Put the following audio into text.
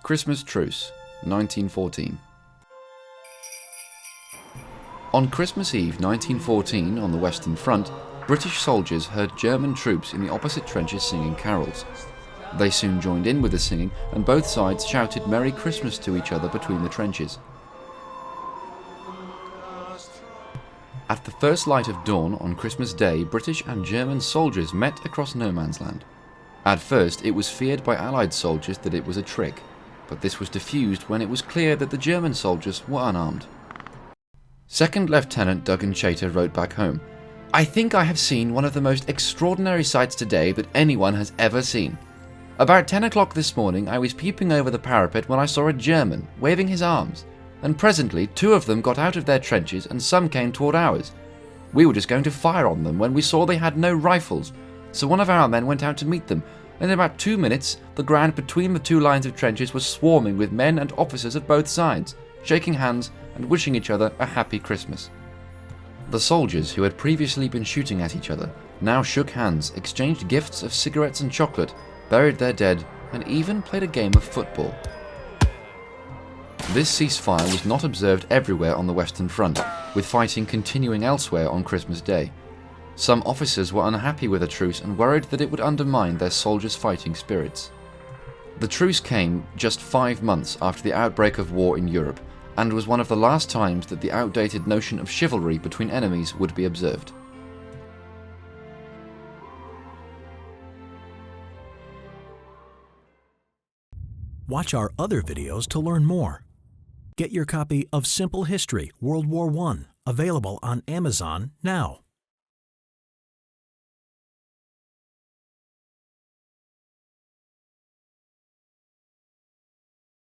Christmas Truce, 1914. On Christmas Eve 1914, on the Western Front, British soldiers heard German troops in the opposite trenches singing carols. They soon joined in with the singing, and both sides shouted Merry Christmas to each other between the trenches. At the first light of dawn on Christmas Day, British and German soldiers met across no man's land. At first, it was feared by Allied soldiers that it was a trick, but this was diffused when it was clear that the German soldiers were unarmed. Second Lieutenant Duggan Chater wrote back home, "I think I have seen one of the most extraordinary sights today that anyone has ever seen. About 10 o'clock this morning I was peeping over the parapet when I saw a German waving his arms, and presently 2 of them got out of their trenches and some came toward ours. We were just going to fire on them when we saw they had no rifles, so one of our men went out to meet them, and in about 2 minutes the ground between the 2 lines of trenches was swarming with men and officers of both sides, shaking hands and wishing each other a happy Christmas." The soldiers who had previously been shooting at each other now shook hands, exchanged gifts of cigarettes and chocolate, buried their dead, and even played a game of football. This ceasefire was not observed everywhere on the Western Front, with fighting continuing elsewhere on Christmas Day. Some officers were unhappy with the truce and worried that it would undermine their soldiers' fighting spirits. The truce came just 5 months after the outbreak of war in Europe, and was one of the last times that the outdated notion of chivalry between enemies would be observed. Watch our other videos to learn more. Get your copy of Simple History, World War I, available on Amazon now.